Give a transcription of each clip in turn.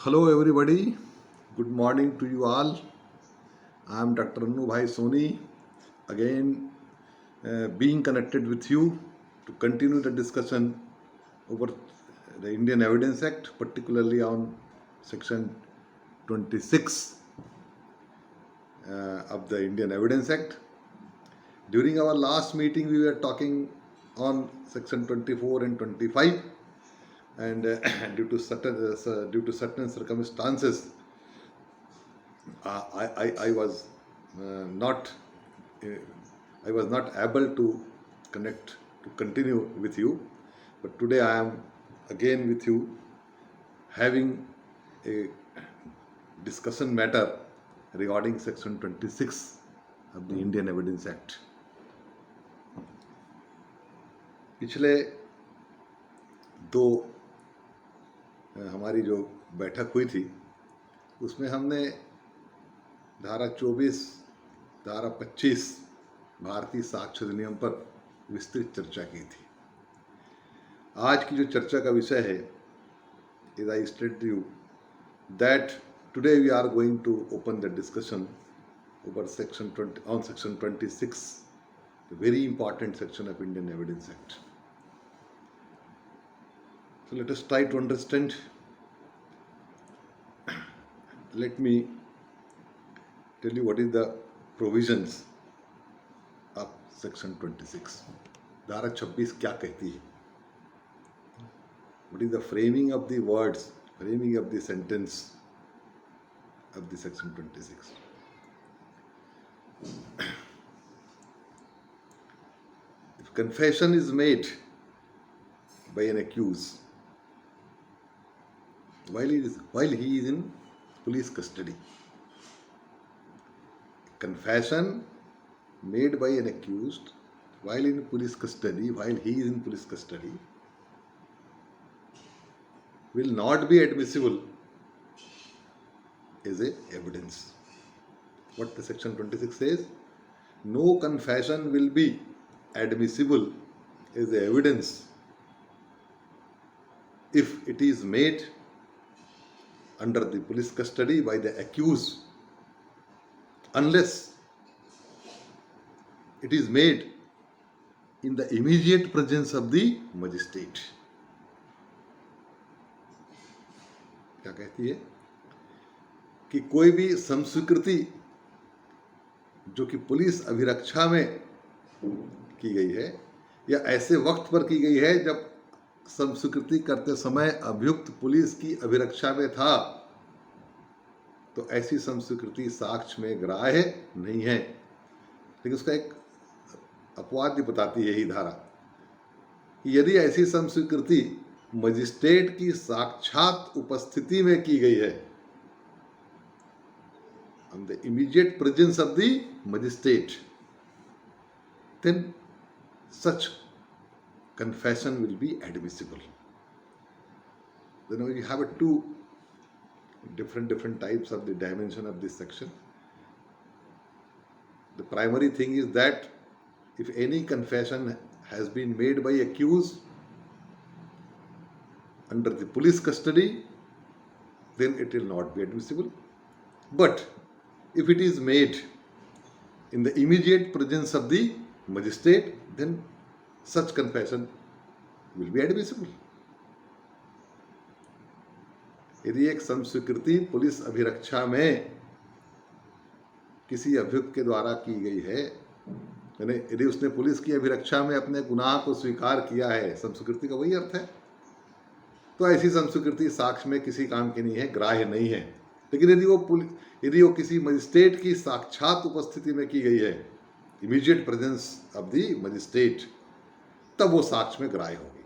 Hello, everybody. Good morning to you all. I am Dr. Annu Bhai Soni, again being connected with you to continue the discussion over the Indian Evidence Act, particularly on Section 26 of the Indian Evidence Act. During our last meeting, we were talking on Section 24 and 25, and due to certain circumstances, I was not uh, I was not able to connect to continue with you, but today I am again with you, having a discussion matter regarding Section 26 of the Indian Evidence Act. पिछले दो हमारी जो बैठक हुई थी उसमें हमने धारा 24, धारा 25 भारतीय साक्ष्य अधिनियम पर विस्तृत चर्चा की थी. आज की जो चर्चा का विषय है, is I state you that today we are going to open the discussion over section 26, the very important section of Indian evidence act. So let us try to understand. Let me tell you what is the provisions of section 26. धारा 26 क्या कहती है? What is the framing of the words, framing of the sentence of the section 26? If confession is made by an accused while he is in police custody, confession made by an accused while in police custody, while he is in police custody, will not be admissible as a evidence. What the section 26 says, no confession will be admissible as a evidence if it is made under the police custody by the accused, unless it is made in the immediate presence of the magistrate. क्या कहती है कि कोई भी संस्वीकृति जो कि police अभिरक्षा में की गई है या ऐसे वक्त पर की गई है जब संस्वीकृति करते समय अभियुक्त पुलिस की अभिरक्षा में था, तो ऐसी संस्वीकृति साक्ष्य में ग्राह्य नहीं है. लेकिन उसका एक अपवाद भी बताती है ही धारा कि यदि ऐसी संस्वीकृति मजिस्ट्रेट की साक्षात उपस्थिति में की गई है, on the immediate presence of the magistrate, then such confession will be admissible. Then we have two different types of the dimension of this section. The primary thing is that if any confession has been made by accused under the police custody, then it will not be admissible. But if it is made in the immediate presence of the magistrate, then such confession will be admissible. यदि एक संस्वीकृति police अभिरक्षा में किसी अभियुक्त के द्वारा की गई है, यानी यदि उसने पुलिस की अभिरक्षा में अपने गुनाह को स्वीकार किया है, संस्वीकृति का वही अर्थ है, तो ऐसी संस्वीकृति साक्ष्य में किसी काम की नहीं है, ग्राह्य नहीं है. लेकिन यदि वो किसी मजिस्ट्रेट की साक्षात उपस्थिति में की गई है, immediate presence of the magistrate, तब वो साक्ष्य में ग्राह्य होगी.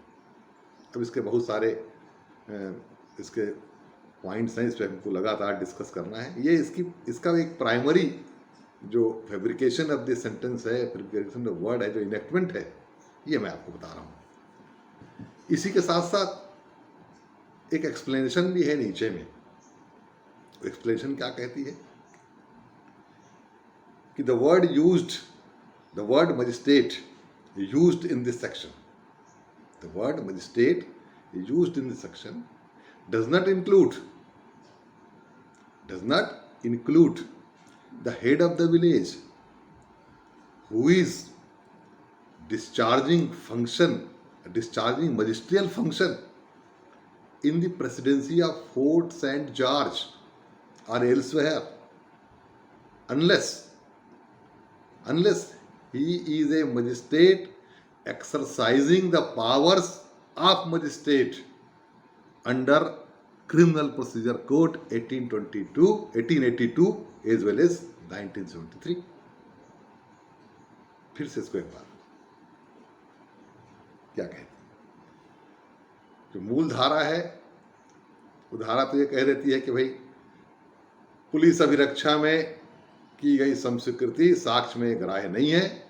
अब इसके बहुत सारे इसके पॉइंट्स हैं, इस पर हमको लगातार डिस्कस करना है. ये इसका एक प्राइमरी जो फैब्रिकेशन ऑफ द सेंटेंस है, फैब्रिकेशन ऑफ वर्ड है, जो इनेक्टमेंट है, ये मैं आपको बता रहा हूँ. इसी के साथ साथ एक एक्सप्लेनेशन भी है नीचे में. एक्सप्लेनेशन क्या कहती है कि the word magistrate used in this section, the word magistrate used in this section does not include does not include the head of the village who is discharging magisterial function in the presidency of Fort St. George or elsewhere, unless he is a magistrate exercising the powers of magistrate under Criminal Procedure Code 1882 as well as 1973. फिर से इसको एक बार क्या कहते हैं, जो मूल धारा है वो धारा तो ये कह देती है कि भाई पुलिस अभिरक्षा में की गई संस्वीकृति साक्ष्य में ग्राह्य नहीं है,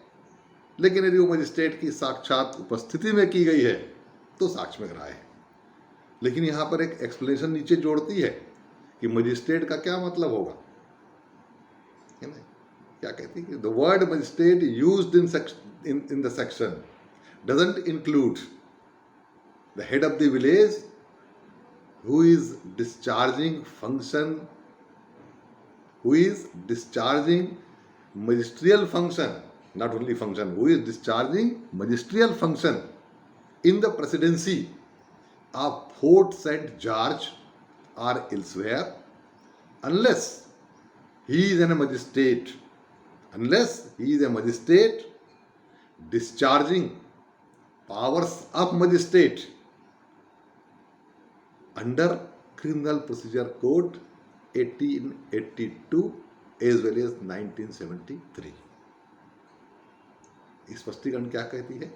लेकिन यदि वो मजिस्ट्रेट की साक्षात उपस्थिति में की गई है तो साक्ष्य में ग्राह्य है। लेकिन यहाँ पर एक एक्सप्लेनेशन नीचे जोड़ती है कि मजिस्ट्रेट का क्या मतलब होगा, है ना? क्या कहती है, the word magistrate used in the section doesn't include the head of the village who is discharging magisterial function, not only function, who is discharging magisterial function in the presidency of Fort St. George or elsewhere, unless he is a magistrate discharging powers of magistrate under Criminal Procedure Code 1882 as well as 1973. स्पष्टीकरण क्या कहती है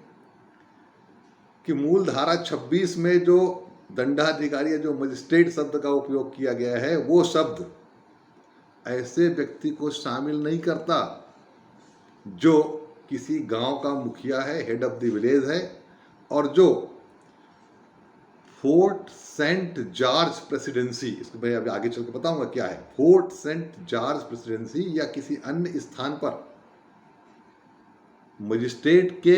कि मूल धारा 26 में जो दंडाधिकारी जो मजिस्ट्रेट शब्द का उपयोग किया गया है वो शब्द ऐसे व्यक्ति को शामिल नहीं करता जो किसी गांव का मुखिया है, हेड ऑफ द विलेज है, और जो फोर्ट सेंट जॉर्ज प्रेसिडेंसी, इसको मैं अभी आगे चल के बताऊंगा क्या है, फोर्ट सेंट जॉर्ज प्रेसिडेंसी या किसी अन्य स्थान पर मजिस्ट्रेट के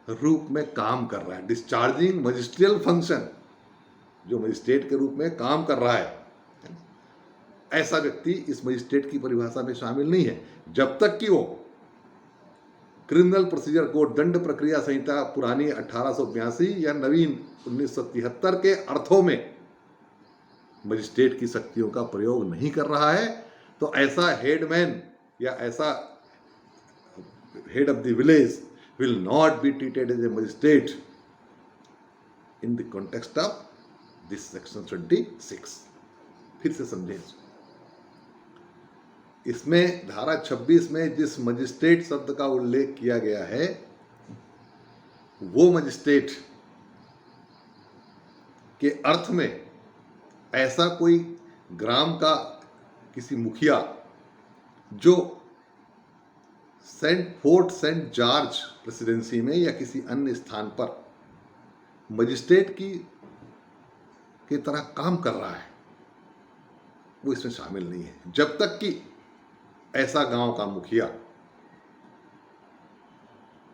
रूप में काम कर रहा है, डिस्चार्जिंग मजिस्ट्रियल फंक्शन, जो मजिस्ट्रेट के रूप में काम कर रहा है, ऐसा व्यक्ति इस मजिस्ट्रेट की परिभाषा में शामिल नहीं है जब तक कि वो क्रिमिनल प्रोसीजर कोड दंड प्रक्रिया संहिता पुरानी 1882 या नवीन 1973 के अर्थों में मजिस्ट्रेट की शक्तियों का प्रयोग नहीं कर रहा है। तो ऐसा हेडमैन या ऐसा head of the village will not be treated as a magistrate in the context of this section 26। फिर से समझें, इसमें धारा 26 में जिस मजिस्ट्रेट शब्द का उल्लेख किया गया है वो मजिस्ट्रेट के अर्थ में ऐसा कोई ग्राम का किसी मुखिया जो फोर्ट सेंट जॉर्ज प्रेसिडेंसी में या किसी अन्य स्थान पर मजिस्ट्रेट की तरह काम कर रहा है वो इसमें शामिल नहीं है जब तक कि ऐसा गांव का मुखिया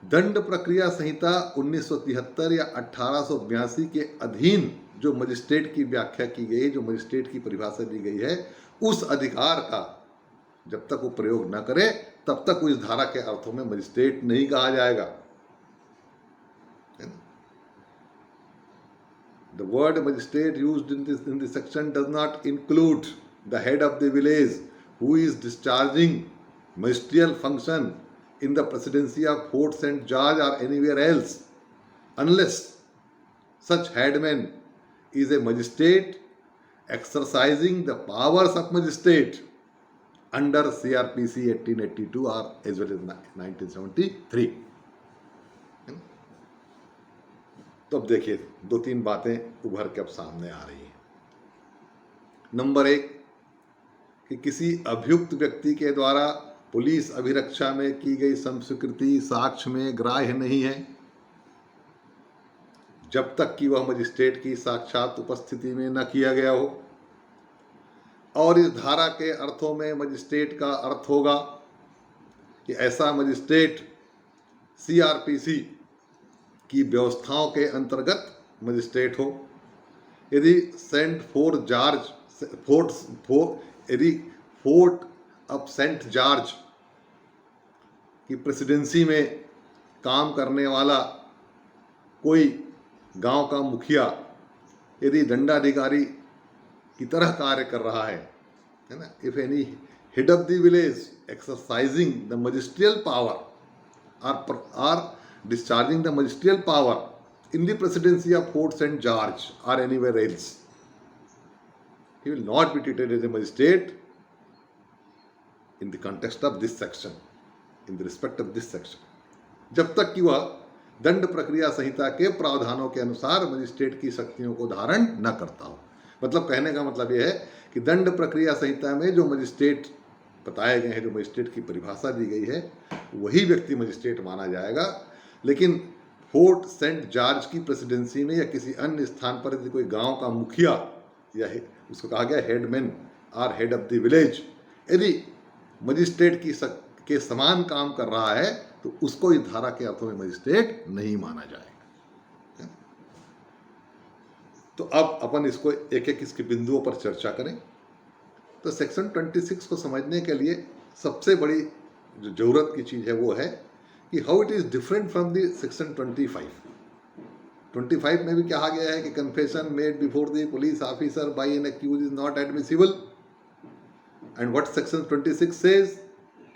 दंड प्रक्रिया संहिता 1973 या 1882 के अधीन जो मजिस्ट्रेट की व्याख्या की गई, जो मजिस्ट्रेट की परिभाषा दी गई है, उस अधिकार का जब तक वो प्रयोग न करे तब तक इस धारा के अर्थों में मजिस्ट्रेट नहीं कहा जाएगा। The word magistrate used in this section does not include the head of the village who is discharging ministerial function in the presidency of Fort St. George or anywhere else, unless such headman is a magistrate exercising the powers of magistrate under CRPC 1882 or as well as 1973. तो अब देखिए दो तीन बातें उभर के अब सामने आ रही हैं। नंबर एक कि किसी अभियुक्त व्यक्ति के द्वारा पुलिस अभिरक्षा में की गई संस्वीकृति साक्ष्य में ग्राह्य नहीं है जब तक कि वह मजिस्ट्रेट की साक्षात उपस्थिति में न किया गया हो। और इस धारा के अर्थों में मजिस्ट्रेट का अर्थ होगा कि ऐसा मजिस्ट्रेट CRPC की व्यवस्थाओं के अंतर्गत मजिस्ट्रेट हो। यदि सेंट फोर्ट जॉर्ज यदि फोर्ट ऑफ सेंट जॉर्ज की प्रेसिडेंसी में काम करने वाला कोई गांव का मुखिया यदि दंडाधिकारी की तरह कार्य कर रहा है ना, if any head of the village exercising the magisterial power or discharging the magisterial power in the presidency of Fort Saint George or anywhere else, he will not be treated as a magistrate in the context of this section, in the respect of this section, जब तक कि वह दंड प्रक्रिया संहिता के प्रावधानों के अनुसार मजिस्ट्रेट की शक्तियों को धारण न करता हो। मतलब कहने का मतलब यह है कि दंड प्रक्रिया संहिता में जो मजिस्ट्रेट बताए गए हैं, जो मजिस्ट्रेट की परिभाषा दी गई है, वही व्यक्ति मजिस्ट्रेट माना जाएगा। लेकिन फोर्ट सेंट जॉर्ज की प्रेसिडेंसी में या किसी अन्य स्थान पर यदि कोई गांव का मुखिया या उसको कहा गया हेडमैन और हेड ऑफ द विलेज यदि मजिस्ट्रेट के समान काम कर रहा है तो उसको इस धारा के अर्थों में मजिस्ट्रेट नहीं माना जाएगा। तो अब अपन इसको एक एक इसके बिंदुओं पर चर्चा करें। तो सेक्शन 26 को समझने के लिए सबसे बड़ी जो जरूरत की चीज़ है वो है कि how it is different from the section 25 में भी कहा गया है कि confession made before the police officer by an accuse is not admissible, and what section 26 says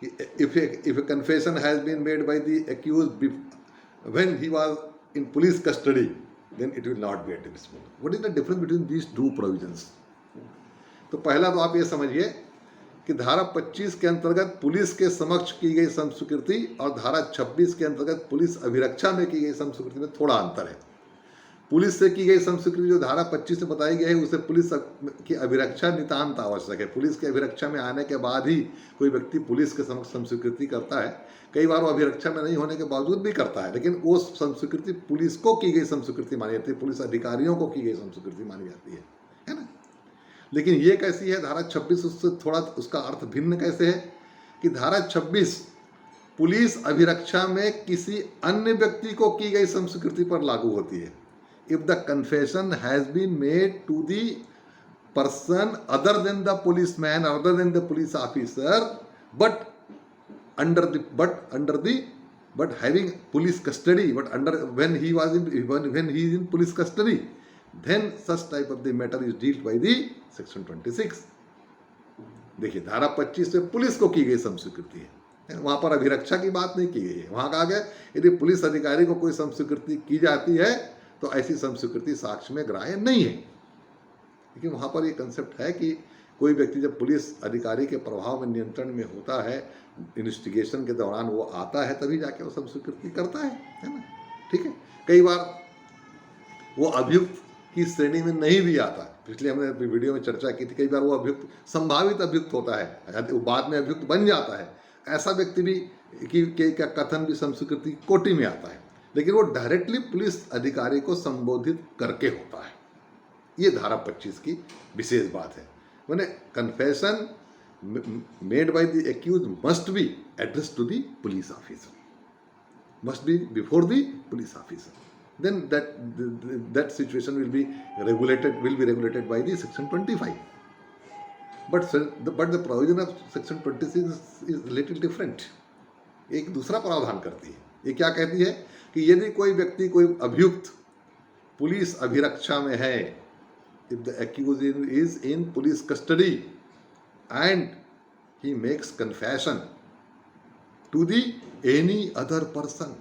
कि if a confession has been made by the accused when he was in police custody, then it will not be admissible. What is the difference between these two provisions? तो पहला तो आप ये समझिए कि धारा 25 के अंतर्गत पुलिस के समक्ष की गई संस्वीकृति और धारा 26 के अंतर्गत पुलिस अभिरक्षा में की गई संस्वीकृति में थोड़ा अंतर है। पुलिस से की गई संस्वीकृति जो धारा 25 में बताई गई है उसे पुलिस की अभिरक्षा नितांत आवश्यक है। पुलिस की अभिरक्षा में आने के बाद ही कोई व्यक्ति पुलिस के समक्ष संस्वीकृति करता है। कई बार वो अभिरक्षा में नहीं होने के बावजूद भी करता है, लेकिन वो संस्वीकृति पुलिस को की गई संस्वीकृति मानी जाती है, पुलिस अधिकारियों को की गई संस्वीकृति मानी जाती है ना। लेकिन ये कैसी है, धारा 26 उससे थोड़ा उसका अर्थ भिन्न कैसे है कि धारा 26 पुलिस अभिरक्षा में किसी अन्य व्यक्ति को की गई संस्वीकृति पर लागू होती है। If the confession has been made to the person other than the policeman, other than the police officer, but having police custody, but when he is in police custody, then such type of the matter is dealt by the section 26. देखिए धारा 25 में police को की गई संस्वीकृति है, वहां पर अभिरक्षा की बात नहीं की गई है। वहां कहा गया यदि पुलिस अधिकारी को कोई संस्वीकृति की जाती है तो ऐसी संस्वीकृति साक्ष्य में ग्राह्य नहीं है। लेकिन वहाँ पर ये कंसेप्ट है कि कोई व्यक्ति जब पुलिस अधिकारी के प्रभाव में नियंत्रण में होता है, इन्वेस्टिगेशन के दौरान वो आता है, तभी जाके वो संस्वीकृति करता है ना। ठीक है, कई बार वो अभियुक्त की श्रेणी में नहीं भी आता। पिछले हमने वीडियो में चर्चा की थी, कई बार वो अभियुक्त संभावित अभियुक्त होता है, वो बाद में अभियुक्त बन जाता है। ऐसा व्यक्ति भी का कथन भी संस्वीकृति कोटि में आता है, लेकिन वो डायरेक्टली पुलिस अधिकारी को संबोधित करके होता है। ये धारा 25 की विशेष बात है। मैंने confession made by the accuse must be address to the police officer, must be before the police officer, then that situation will be regulated by the section 25. But the provision of section 26 is little different. एक दूसरा प्रावधान करती है। ये क्या कहती है कि यदि कोई व्यक्ति, कोई अभियुक्त पुलिस अभिरक्षा में है, if the accused is in police custody and he makes confession to the any other person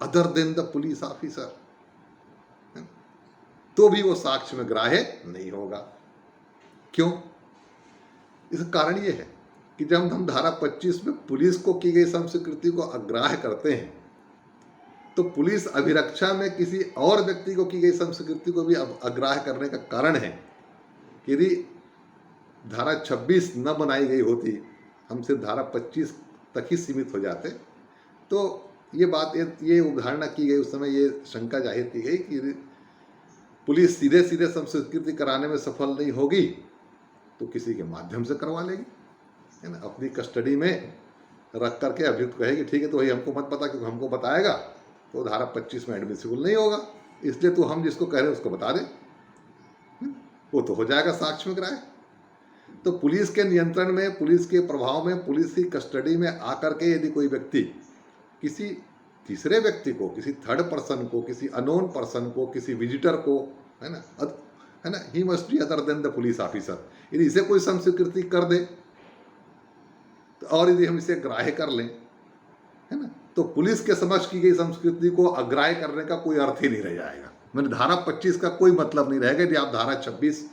other than the police officer, तो भी वो साक्ष्य में ग्राह्य नहीं होगा। क्यों? इसका कारण ये है कि जब हम धारा 25 में पुलिस को की गई संस्वीकृति को अग्राह्य करते हैं तो पुलिस अभिरक्षा में किसी और व्यक्ति को की गई संस्वीकृति को भी अग्राह्य करने का कारण है कि यदि धारा 26 न बनाई गई होती, हम सिर्फ धारा 25 तक ही सीमित हो जाते, तो ये उदाहरणा की गई, उस समय ये शंका जाहिर की गई कि पुलिस सीधे सीधे संस्वीकृति कराने में सफल नहीं होगी तो किसी के माध्यम से करवा लेगी, है ना। अपनी कस्टडी में रख करके अभियुक्त कहेगी ठीक है तो वही हमको मत बता, क्योंकि हमको बताएगा तो धारा 25 में एडमिसिबल नहीं होगा, इसलिए तो हम जिसको कह रहे हैं उसको बता दें। वो तो हो जाएगा साक्ष्य में ग्राह्य। तो पुलिस के नियंत्रण में, पुलिस के प्रभाव में, पुलिस की कस्टडी में आकर के यदि कोई व्यक्ति किसी तीसरे व्यक्ति को, किसी थर्ड पर्सन को, किसी अनोन पर्सन को, किसी विजिटर को, है ना, he must be other than the police officer, यदि इसे कोई संस्वीकृति कर दे और यदि हम इसे ग्राह्य कर लें, है ना, तो पुलिस के समक्ष की गई संस्कृति को अग्राह्य करने का कोई अर्थ ही नहीं रह जाएगा। मैंने धारा 25 का कोई मतलब नहीं रहेगा यदि आप धारा 26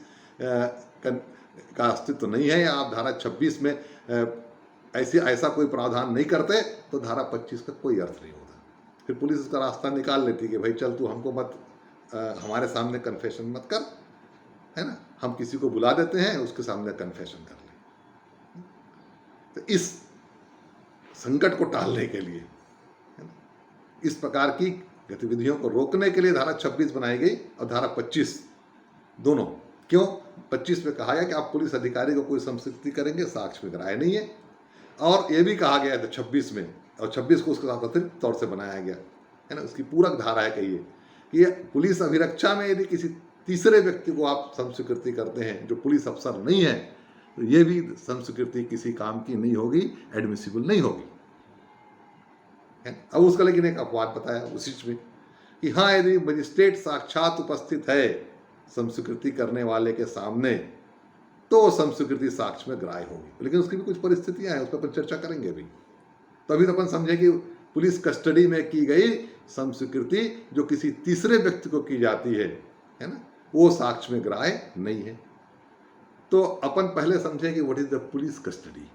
का अस्तित्व नहीं है, या आप धारा 26 में ऐसा कोई प्रावधान नहीं करते, तो धारा 25 का कोई अर्थ नहीं होता। फिर पुलिस उसका रास्ता निकाल लेती कि भाई चल तू हमको मत, हमारे सामने कन्फेशन मत कर, है ना, हम किसी को बुला देते हैं, उसके सामने कन्फेशन कर ले। तो इस संकट को टालने के लिए, है ना, इस प्रकार की गतिविधियों को रोकने के लिए धारा 26 बनाई गई और धारा 25 दोनों। क्यों? 25 में कहा गया कि आप पुलिस अधिकारी को कोई संस्कृति करेंगे, साक्ष्य में ग्राह्य नहीं है। और ये भी कहा गया है 26 में, और 26 को उसके साथ अतिरिक्त तौर से बनाया गया, है ना, उसकी पूरक धारा है कहिए कि ये पुलिस अभिरक्षा में यदि किसी तीसरे व्यक्ति को आप संस्वीकृति करते हैं जो पुलिस अफसर नहीं है, तो ये भी संस्वीकृति किसी काम की नहीं होगी, एडमिसिबल नहीं होगी। अब उसका लेकिन एक अपवाद बताया उसी में कि हाँ, यदि मजिस्ट्रेट साक्षात उपस्थित है संस्वीकृति करने वाले के सामने, तो संस्वीकृति साक्ष्य में ग्राह्य होगी। लेकिन उसकी भी कुछ परिस्थितियां हैं, उस पर अपन चर्चा करेंगे अभी। तभी तो अपन समझे कि पुलिस कस्टडी में की गई संस्वीकृति जो किसी तीसरे व्यक्ति को की जाती है ना, वो साक्ष्य में ग्राह्य नहीं है। तो अपन पहले समझे कि what is the police custody.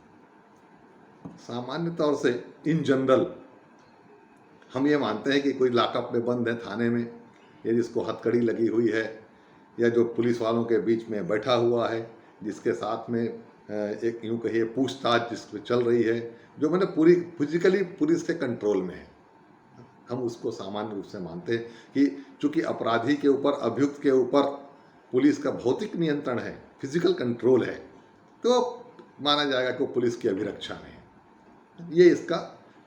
सामान्य तौर से इन जनरल हम ये मानते हैं कि कोई लॉकअप में बंद है थाने में, या जिसको हथकड़ी लगी हुई है, या जो पुलिस वालों के बीच में बैठा हुआ है, जिसके साथ में एक यूँ कहिए पूछताछ जिसमें चल रही है, जो मैंने पूरी फिजिकली पुलिस के कंट्रोल में है, हम उसको सामान्य रूप से मानते हैं कि चूँकि अपराधी के ऊपर, अभियुक्त के ऊपर पुलिस का भौतिक नियंत्रण है, फिजिकल कंट्रोल है, तो माना जाएगा कि वो पुलिस की अभिरक्षा में है। ये इसका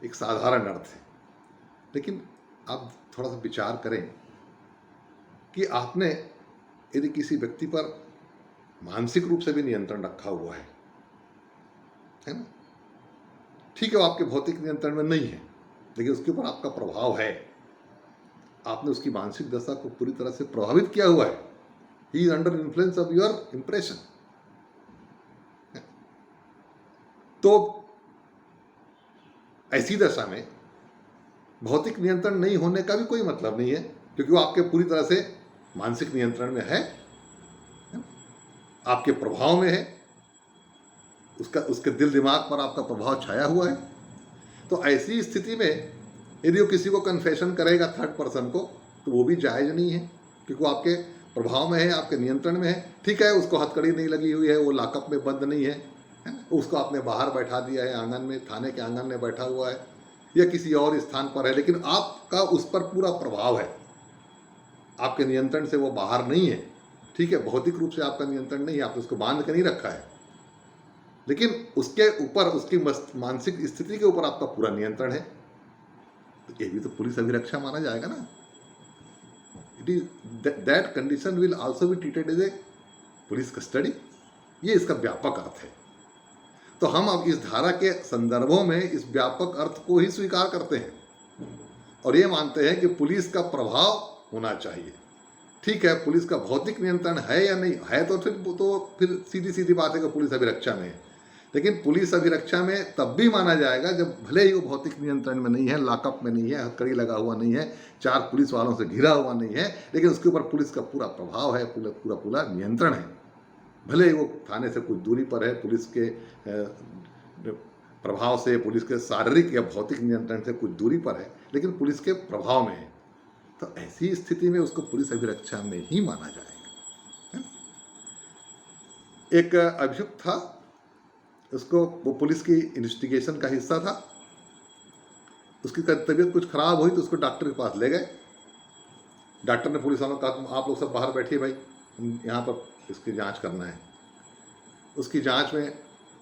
एक साधारण अर्थ है। लेकिन आप थोड़ा सा विचार करें कि आपने यदि किसी व्यक्ति पर मानसिक रूप से भी नियंत्रण रखा हुआ है ना, ठीक है, वो आपके भौतिक नियंत्रण में नहीं है, लेकिन उसके ऊपर आपका प्रभाव है, आपने उसकी मानसिक दशा को पूरी तरह से प्रभावित किया हुआ है। He is under influence of your impression. तो ऐसी दशा में भौतिक नियंत्रण नहीं होने का भी कोई मतलब नहीं है, क्योंकि वो आपके पूरी तरह से मानसिक नियंत्रण में है, आपके प्रभाव में है, उसके दिल दिमाग पर आपका प्रभाव छाया हुआ है। तो ऐसी स्थिति में यदि वो किसी को कन्फेशन करेगा थर्ड पर्सन को, तो वो भी जायज़ नहीं है, क्योंकि वो आपके प्रभाव में है, आपके नियंत्रण में है। ठीक है, उसको हथकड़ी नहीं लगी हुई है, वो लॉकअप में बंद नहीं है ना, उसको आपने बाहर बैठा दिया है, आंगन में, थाने के आंगन में बैठा हुआ है, या किसी और स्थान पर है, लेकिन आपका उस पर पूरा प्रभाव है, आपके नियंत्रण से वो बाहर नहीं है। ठीक है, भौतिक रूप से आपका नियंत्रण नहीं है, आपने उसको बांध के नहीं रखा है, लेकिन उसके ऊपर, उसकी मानसिक स्थिति के ऊपर आपका पूरा नियंत्रण है। तो ये भी तो पुलिस अभिरक्षा माना जाएगा ना। It is that condition will also be treated as a police custody. ये इसका व्यापक अर्थ है। तो हम अब इस धारा के संदर्भों में इस व्यापक अर्थ को ही स्वीकार करते हैं और ये मानते हैं कि पुलिस का प्रभाव होना चाहिए। ठीक है, पुलिस का भौतिक नियंत्रण है या नहीं है, तो फिर सीधी सीधी बात है कि पुलिस अभिरक्षा में है। लेकिन पुलिस अभिरक्षा में तब भी माना जाएगा जब भले ही वो भौतिक नियंत्रण में नहीं है, लॉकअप में नहीं है, हथकड़ी लगा हुआ नहीं है, 4 पुलिस वालों से घिरा हुआ नहीं है, लेकिन उसके ऊपर पुलिस का पूरा प्रभाव है, पूरा नियंत्रण है। भले ही वो थाने से कुछ दूरी पर है, पुलिस के प्रभाव से, पुलिस के शारीरिक या भौतिक नियंत्रण से कुछ दूरी पर है, लेकिन पुलिस के प्रभाव में है। तो ऐसी स्थिति में उसको पुलिस अभिरक्षा में ही माना जाएगा। एक अभियुक्त था, उसको, वो पुलिस की इन्वेस्टिगेशन का हिस्सा था, उसकी तबीयत कुछ खराब हुई तो उसको डॉक्टर के पास ले गए। डॉक्टर ने पुलिस वालों को कहा, आप लोग सब बाहर बैठिए भाई, यहाँ पर इसकी जांच करना है। उसकी जांच में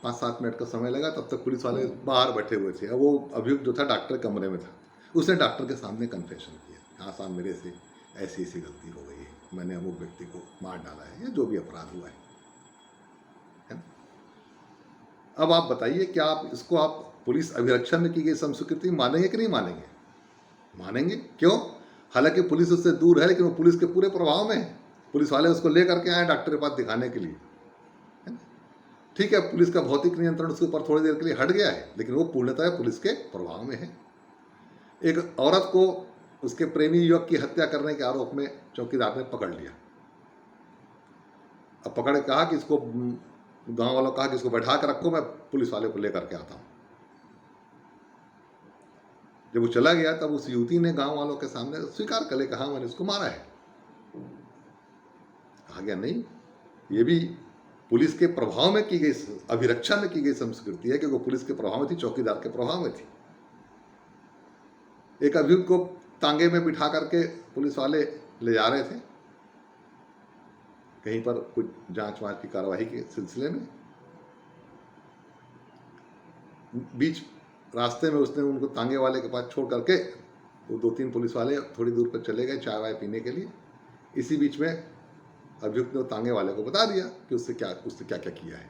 5-7 मिनट का समय लगा, तब तक पुलिस वाले बाहर बैठे हुए थे। अब वो अभियुक्त जो था डॉक्टर कमरे में था, उसने डॉक्टर के सामने कन्फेशन किया, हाँ साहब मेरे से ऐसी गलती हो गई है। मैंने अमुक व्यक्ति को मार डाला है या जो भी अपराध हुआ है ना? अब आप बताइए, क्या आप इसको आप पुलिस अभिरक्षा में की गई संस्कृति मानेंगे कि नहीं मानेंगे? मानेंगे। क्यों? हालांकि पुलिस उससे दूर है, लेकिन वो पुलिस के पूरे प्रभाव में है। पुलिस वाले उसको लेकर के आए डॉक्टर के पास दिखाने के लिए, है ना? ठीक है, पुलिस का भौतिक नियंत्रण उसके ऊपर थोड़ी देर के लिए हट गया है, लेकिन वो पूर्णतः पुलिस के प्रभाव में है। एक औरत को उसके प्रेमी युवक की हत्या करने के आरोप में चौकीदार ने पकड़ लिया। अब पकड़ के कहा कि इसको, गांव वालों कहा कि इसको बैठा कर रखो, मैं पुलिस वाले को लेकर के आता हूं। जब वो चला गया तब उस युवती ने गांव वालों के सामने स्वीकार कर ले, कहा मैंने उसको मारा है। कहा गया नहीं, ये भी पुलिस के प्रभाव में की गई, अभिरक्षा में की गई संस्कृति है, क्योंकि पुलिस के प्रभाव में थी, चौकीदार के प्रभाव में थी। एक अभियुक्त को तांगे में बिठा करके पुलिस वाले ले जा रहे थे कहीं पर कुछ जांच वांच की कार्रवाई के सिलसिले में। बीच रास्ते में उसने उनको तांगे वाले के पास छोड़ करके वो 2-3 पुलिस वाले थोड़ी दूर पर चले गए चाय वाय पीने के लिए। इसी बीच में अभियुक्त ने तांगे वाले को बता दिया कि उससे क्या क्या किया है।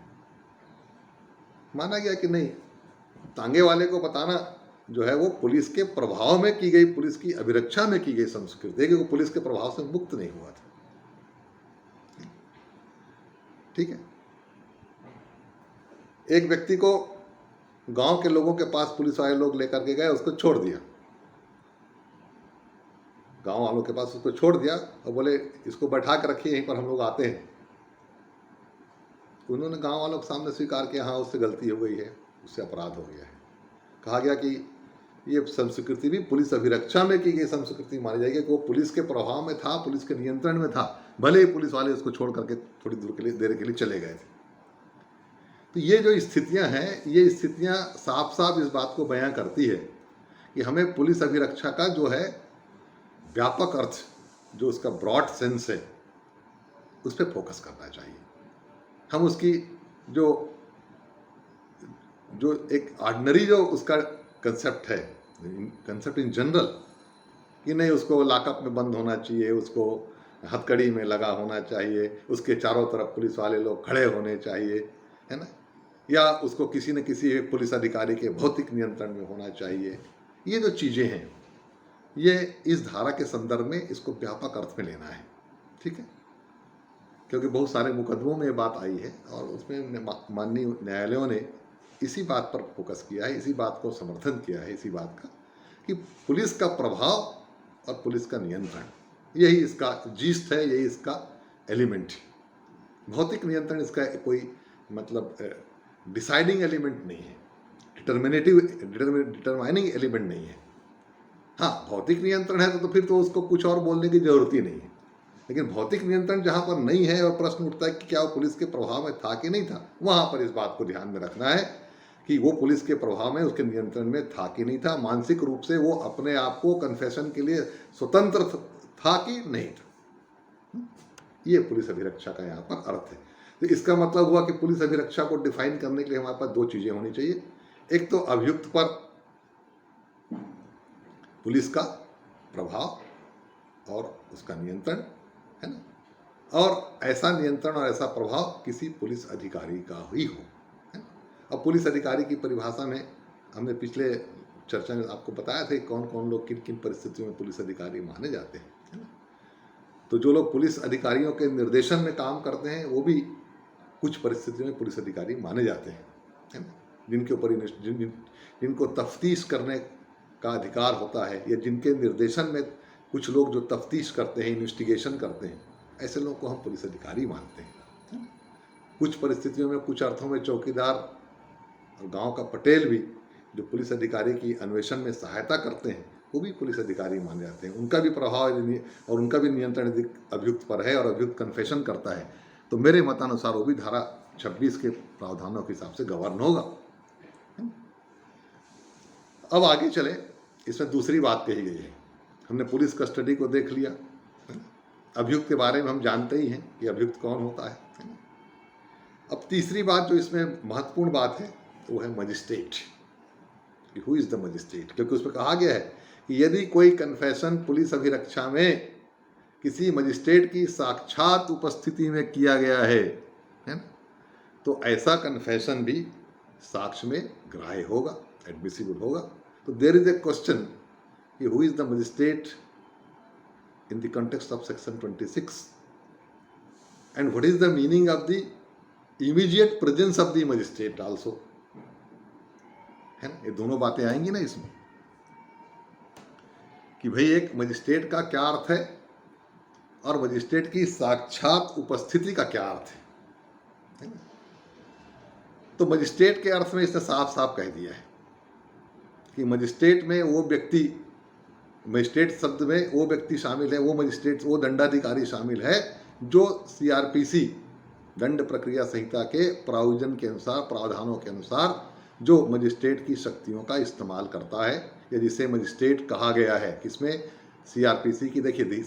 माना गया कि नहीं, तांगे वाले को बताना जो है वो पुलिस के प्रभाव में की गई, पुलिस की अभिरक्षा में की गई संस्कृति है, कि वो पुलिस के प्रभाव से मुक्त नहीं हुआ था। ठीक है, एक व्यक्ति को गांव के लोगों के पास पुलिस वाले लोग लेकर के गए, उसको छोड़ दिया, गांव वालों के पास उसको छोड़ दिया और बोले इसको बैठा कर रखिए, यहीं पर हम लोग आते हैं। उन्होंने गांव वालों के सामने स्वीकार किया, हाँ उससे गलती हो गई है, उससे अपराध हो गया है। कहा गया कि ये संस्कृति भी पुलिस अभिरक्षा में की गई संस्कृति मानी जाएगी, कि वो पुलिस के प्रभाव में था, पुलिस के नियंत्रण में था, भले ही पुलिस वाले उसको छोड़ करके थोड़ी देर के लिए चले गए थे। तो ये जो स्थितियां हैं, ये स्थितियां साफ साफ इस बात को बयां करती है कि हमें पुलिस अभिरक्षा का जो है व्यापक अर्थ, जो उसका ब्रॉड सेंस है, उस पर फोकस करना चाहिए। हम उसकी जो एक ऑर्डिनरी जो उसका कंसेप्ट है, कंसेप्ट इन जनरल, कि नहीं उसको लॉकअप में बंद होना चाहिए, उसको हथकड़ी में लगा होना चाहिए, उसके चारों तरफ पुलिस वाले लोग खड़े होने चाहिए, है ना, या उसको किसी न किसी एक पुलिस अधिकारी के भौतिक नियंत्रण में होना चाहिए। ये जो चीज़ें हैं, ये इस धारा के संदर्भ में इसको व्यापक अर्थ में लेना है। ठीक है, क्योंकि बहुत सारे मुकदमों में ये बात आई है और उसमें माननीय न्यायालयों ने इसी बात पर फोकस किया है, इसी बात को समर्थन किया है, इसी बात का कि पुलिस का प्रभाव और पुलिस का नियंत्रण, यही इसका जीस्ट है, यही इसका एलिमेंट है। भौतिक नियंत्रण इसका कोई मतलब डिसाइडिंग एलिमेंट नहीं है, डिटरमाइनिंग एलिमेंट नहीं है। हाँ, भौतिक नियंत्रण है तो फिर तो उसको कुछ और बोलने की जरूरत ही नहीं है। लेकिन भौतिक नियंत्रण जहाँ पर नहीं है और प्रश्न उठता है कि क्या वो पुलिस के प्रभाव में था कि नहीं था, वहाँ पर इस बात को ध्यान में रखना है कि वो पुलिस के प्रभाव में, उसके नियंत्रण में था कि नहीं था, मानसिक रूप से वो अपने आप को कन्फेशन के लिए स्वतंत्र था कि नहीं था। ये पुलिस अभिरक्षा का यहाँ पर अर्थ है। तो इसका मतलब हुआ कि पुलिस अभिरक्षा को डिफाइन करने के लिए हमारे पास 2 चीज़ें होनी चाहिए। एक तो अभियुक्त पर पुलिस का प्रभाव और उसका नियंत्रण, है ना, और ऐसा नियंत्रण और ऐसा प्रभाव किसी पुलिस अधिकारी का ही हो, है ना। अब पुलिस अधिकारी की परिभाषा में हमने पिछले चर्चा में आपको बताया था कि कौन कौन लोग किन किन परिस्थितियों में पुलिस अधिकारी माने जाते हैं, है ना। तो जो लोग पुलिस अधिकारियों के निर्देशन में काम करते हैं वो भी कुछ परिस्थितियों में पुलिस अधिकारी माने जाते हैं, है ना, जिनके ऊपर जिनको तफ्तीश करने का अधिकार होता है, या जिनके निर्देशन में कुछ लोग जो तफ्तीश करते हैं, इन्वेस्टिगेशन करते हैं, ऐसे लोगों को हम पुलिस अधिकारी मानते हैं। कुछ परिस्थितियों में, कुछ अर्थों में चौकीदार और गांव का पटेल भी जो पुलिस अधिकारी की अन्वेषण में सहायता करते हैं, वो भी पुलिस अधिकारी माने जाते हैं। उनका भी प्रभाव और उनका भी नियंत्रण अभियुक्त पर है और अभियुक्त कन्फेशन करता है, तो मेरे मतानुसार वो भी धारा 26 के प्रावधानों के हिसाब से गवर्न होगा। अब आगे चले, इसमें दूसरी बात कही गई है। हमने पुलिस कस्टडी को देख लिया, अभियुक्त के बारे में हम जानते ही हैं कि अभियुक्त कौन होता है ना। अब तीसरी बात जो इसमें महत्वपूर्ण बात है वो है मजिस्ट्रेट, कि हु इज़ द मजिस्ट्रेट, क्योंकि उसमें कहा गया है कि यदि कोई कन्फेशन पुलिस अभिरक्षा में किसी मजिस्ट्रेट की साक्षात उपस्थिति में किया गया है ना, तो ऐसा कन्फेशन भी साक्ष्य में ग्राह्य होगा, एडमिसिबल होगा। तो देयर इज ए क्वेश्चन कि who is the magistrate in the context of section 26 and what is the meaning of the immediate presence of the magistrate also, है ना। ये दोनों बातें आएंगी ना इसमें कि भाई एक मजिस्ट्रेट का क्या अर्थ है और मजिस्ट्रेट की साक्षात उपस्थिति का क्या अर्थ है ना। तो मजिस्ट्रेट के अर्थ में इसने साफ साफ कह दिया है कि मजिस्ट्रेट में वो व्यक्ति, मजिस्ट्रेट शब्द में वो व्यक्ति शामिल है, वो मजिस्ट्रेट, वो दंडाधिकारी शामिल है जो सीआरपीसी दंड प्रक्रिया संहिता के प्रावधान के अनुसार, प्रावधानों के अनुसार जो मजिस्ट्रेट की शक्तियों का इस्तेमाल करता है या जिसे मजिस्ट्रेट कहा गया है। किसमें? सीआरपीसी की। देखिए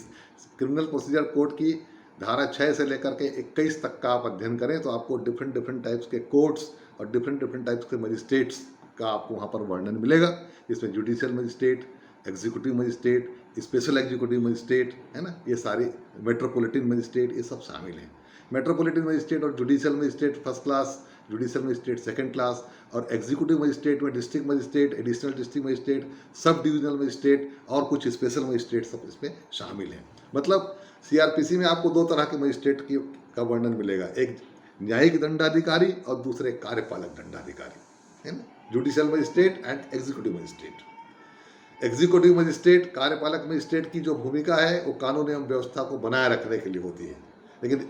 क्रिमिनल प्रोसीजर कोड की धारा 6 से लेकर के 21 तक का आप अध्ययन करें तो आपको डिफरेंट डिफरेंट टाइप्स के कोर्ट्स और डिफरेंट टाइप्स के मजिस्ट्रेट्स का आपको वहाँ पर वर्णन मिलेगा। इसमें judicial magistrate, executive magistrate, special executive magistrate, है ना, ये सारे, मेट्रोपॉलिटन मजिस्ट्रेट, ये सब शामिल हैं। मेट्रोपॉलिटन मजिस्ट्रेट और judicial magistrate first class, judicial magistrate second class, और एग्जीक्यूटिव मजिस्ट्रेट में district magistrate, additional district magistrate, sub divisional magistrate और कुछ स्पेशल मजिस्ट्रेट सब इसमें शामिल हैं। मतलब सीआरपीसी में आपको दो तरह के मजिस्ट्रेट का वर्णन मिलेगा, एक न्यायिक दंडाधिकारी और दूसरे कार्यपालक दंडाधिकारी, है ना, judicial magistrate and executive magistrate. Executive magistrate, कार्यपालक मजिस्ट्रेट की जो भूमिका है वो कानून एवं व्यवस्था को बनाए रखने के लिए होती है, लेकिन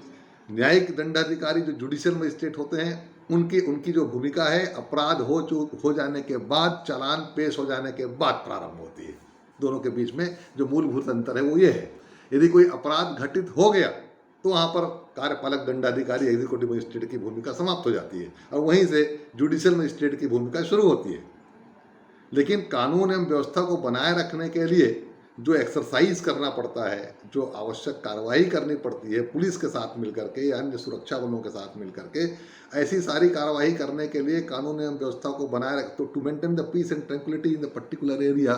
न्यायिक दंडाधिकारी जो जुडिशियल मजिस्ट्रेट होते हैं उनकी जो भूमिका है अपराध हो जाने के बाद, चालान पेश हो जाने के बाद प्रारंभ होती है। दोनों के बीच में जो मूलभूत अंतर है वो ये है, यदि कोई अपराध घटित हो गया तो वहाँ पर कार्यपालक दंडाधिकारी, एग्जीक्यूटिव मजिस्ट्रेट की भूमिका समाप्त हो जाती है और वहीं से जुडिशियल मजिस्ट्रेट की भूमिका शुरू होती है। लेकिन कानून एवं व्यवस्था को बनाए रखने के लिए जो एक्सरसाइज करना पड़ता है, जो आवश्यक कार्रवाई करनी पड़ती है पुलिस के साथ मिलकर के या अन्य सुरक्षा बलों के साथ मिलकर के, ऐसी सारी कार्रवाई करने के लिए कानून एवं व्यवस्था को बनाए रख, तो to maintain the peace and tranquillity in the particular area,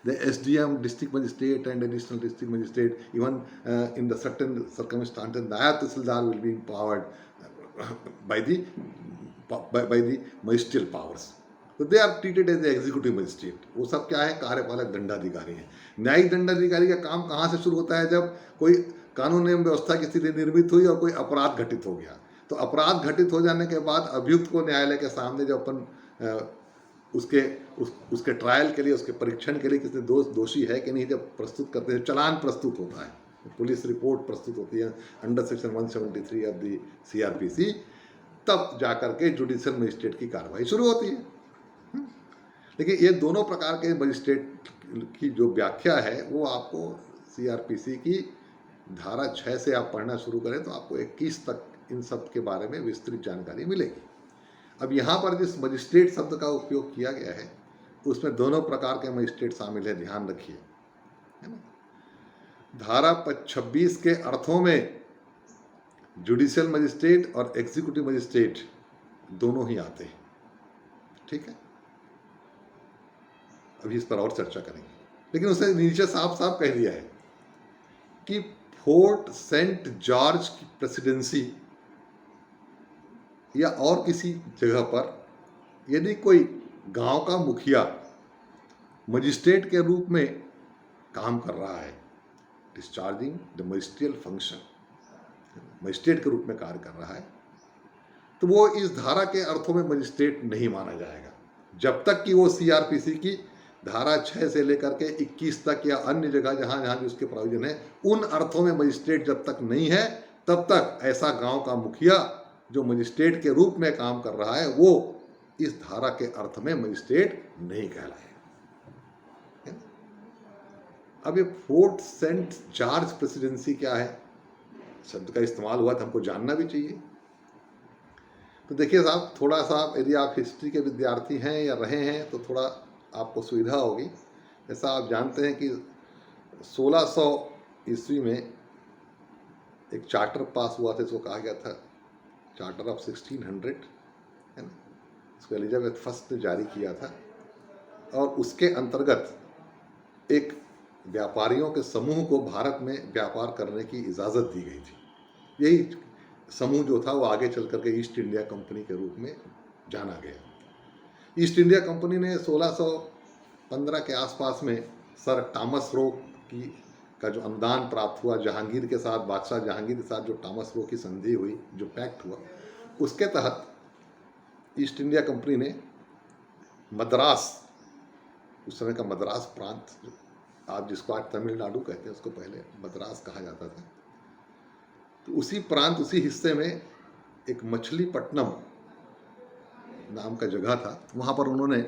the SDM, district magistrate and additional district magistrate, even in the certain circumstances naib tehsildar will be empowered by the magisterial powers. तो they are treated as executive magistrate. वो सब क्या है? कार्यपालक दंडाधिकारी हैं। न्यायिक दंडाधिकारी का काम कहाँ से शुरू होता है? जब कोई कानून एवं व्यवस्था की स्थिति निर्मित हुई और कोई अपराध घटित हो गया, तो अपराध घटित हो जाने के बाद अभियुक्त को न्यायालय के सामने जब अपन उसके ट्रायल के लिए, उसके परीक्षण के लिए किसी दोषी है कि नहीं जब प्रस्तुत करते हैं, चालान प्रस्तुत होता है, पुलिस रिपोर्ट प्रस्तुत होती है under section 173 of the CrPC, तब जाकर के जुडिशियल मजिस्ट्रेट की कार्रवाई शुरू होती है। लेकिन ये दोनों प्रकार के मजिस्ट्रेट की जो व्याख्या है वो आपको सीआरपीसी की धारा 6 से आप पढ़ना शुरू करें तो आपको 21 तक इन सब के बारे में विस्तृत जानकारी मिलेगी। अब यहाँ पर जिस मजिस्ट्रेट शब्द का उपयोग किया गया है उसमें दोनों प्रकार के मजिस्ट्रेट शामिल है, ध्यान रखिए, है ना। धारा 26 के अर्थों में जुडिशियल मजिस्ट्रेट और एग्जीक्यूटिव मजिस्ट्रेट दोनों ही आते हैं, ठीक है। अभी इस पर और चर्चा करेंगे, लेकिन उसने नीचे साफ साफ कह दिया है कि फोर्ट सेंट जॉर्ज की प्रेसिडेंसी या और किसी जगह पर यदि कोई गांव का मुखिया मजिस्ट्रेट के रूप में काम कर रहा है, discharging the magisterial function, magistrate के रूप में कार्य कर रहा है, तो वो इस धारा के अर्थों में मजिस्ट्रेट नहीं माना जाएगा जब तक कि वो सीआरपीसी की धारा 6 से लेकर के 21 तक या अन्य जगह जहाँ जहाँ भी उसके प्रोविजन है उन अर्थों में मजिस्ट्रेट जब तक नहीं है तब तक ऐसा गांव का मुखिया जो मजिस्ट्रेट के रूप में काम कर रहा है वो इस धारा के अर्थ में मजिस्ट्रेट नहीं कहलाएगा। अब ये फोर्ट सेंट जॉर्ज प्रेसिडेंसी क्या है, शब्द का इस्तेमाल हुआ तो हमको जानना भी चाहिए। तो देखिए साहब, थोड़ा सा यदि आप हिस्ट्री के विद्यार्थी हैं या रहे हैं तो थोड़ा आपको सुविधा होगी। जैसा आप जानते हैं कि 1600 ईस्वी में एक चार्टर पास हुआ था, इसको कहा गया था चार्टर ऑफ 1600, है ना। इसको एलिजाबेथ फर्स्ट ने जारी किया था और उसके अंतर्गत एक व्यापारियों के समूह को भारत में व्यापार करने की इजाज़त दी गई थी। यही समूह जो था वो आगे चल करके ईस्ट इंडिया कंपनी के रूप में जाना गया। ईस्ट इंडिया कंपनी ने 1615 के आसपास में सर टॉमस रो की का जो अनुदान प्राप्त हुआ, जहांगीर के साथ, बादशाह जहांगीर के साथ जो टॉमस रो की संधि हुई, जो पैक्ट हुआ, उसके तहत ईस्ट इंडिया कंपनी ने मद्रास, उस समय का मद्रास प्रांत, आप जिसको आज तमिलनाडु कहते हैं उसको पहले मद्रास कहा जाता था, तो उसी प्रांत, उसी हिस्से में एक मछलीपट्टनम नाम का जगह था। वहाँ पर उन्होंने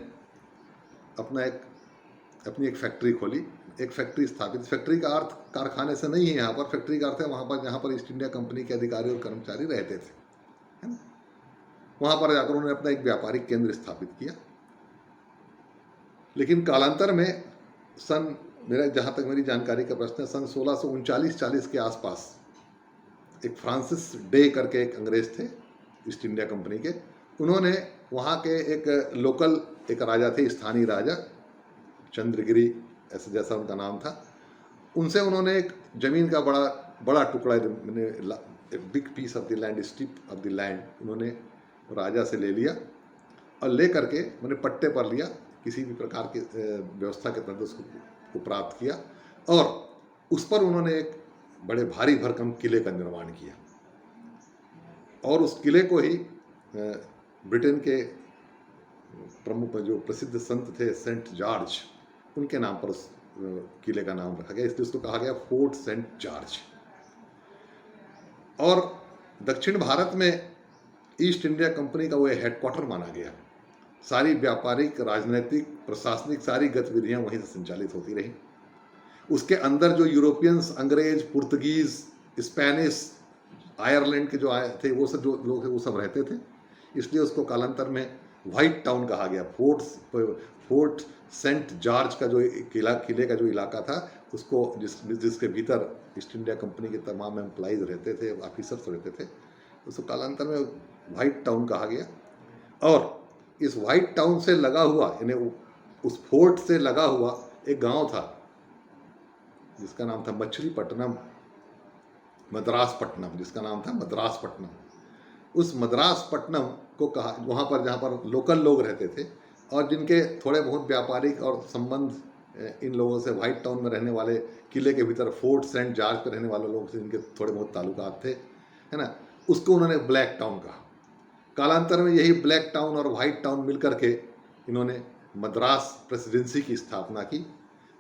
अपनी एक फैक्ट्री खोली, एक फैक्ट्री स्थापित। फैक्ट्री का अर्थ कारखाने से नहीं है यहाँ पर, फैक्ट्री का अर्थ है वहाँ पर जहाँ पर ईस्ट इंडिया कंपनी के अधिकारी और कर्मचारी रहते थे, है ना। वहाँ पर जाकर उन्होंने अपना एक व्यापारिक केंद्र स्थापित किया। लेकिन कालांतर में जहाँ तक मेरी जानकारी का प्रश्न है, सन 1639-40 के आसपास एक फ्रांसिस डे करके एक अंग्रेज थे ईस्ट इंडिया कंपनी के, उन्होंने वहाँ के एक लोकल एक राजा थे, स्थानीय राजा चंद्रगिरी ऐसा जैसा उनका नाम था, उनसे उन्होंने एक ज़मीन का बड़ा टुकड़ा, big piece of the land, strip of the land उन्होंने राजा से ले लिया और ले करके उन्होंने पट्टे पर लिया, किसी भी प्रकार की व्यवस्था के तहत उसको प्राप्त किया और उस पर उन्होंने एक बड़े भारी भरकम किले का निर्माण किया और उस किले को ही ब्रिटेन के प्रमुख जो प्रसिद्ध संत थे सेंट जॉर्ज, उनके नाम पर उस किले का नाम रखा गया, इसलिए उसको कहा गया फोर्ट सेंट जॉर्ज। और दक्षिण भारत में ईस्ट इंडिया कंपनी का वो हेडक्वार्टर माना गया। सारी व्यापारिक, राजनीतिक, प्रशासनिक सारी गतिविधियां वहीं से संचालित होती रही। उसके अंदर जो यूरोपियंस, अंग्रेज, पुर्तगीज, स्पेनिश, आयरलैंड के जो आए थे, वो सब जो लोग थे वो सब रहते थे, इसलिए उसको कालांतर में व्हाइट टाउन कहा गया। फोर्ट सेंट जॉर्ज का जो किले का जो इलाका था, उसको जिसके भीतर ईस्ट इंडिया कंपनी के तमाम एम्प्लॉइज रहते थे, ऑफिसर्स रहते थे, उसको कालांतर में व्हाइट टाउन कहा गया। और इस व्हाइट टाउन से लगा हुआ, यानी उस फोर्ट से लगा हुआ एक गांव था जिसका नाम था मछलीपट्टनम, मद्रासपट्टनम, जिसका नाम था मद्रासपट्टनम। उस मद्रासपट्टनम को कहा, वहाँ पर जहाँ पर लोकल लोग रहते थे और जिनके थोड़े बहुत व्यापारिक और संबंध इन लोगों से, व्हाइट टाउन में रहने वाले, किले के भीतर फोर्ट सेंट जॉर्ज पर रहने वाले लोग से जिनके थोड़े बहुत ताल्लुकात थे, है ना, उसको उन्होंने ब्लैक टाउन कहा। कालांतर में यही ब्लैक टाउन और व्हाइट टाउन मिल करके इन्होंने मद्रास प्रेसिडेंसी की स्थापना की।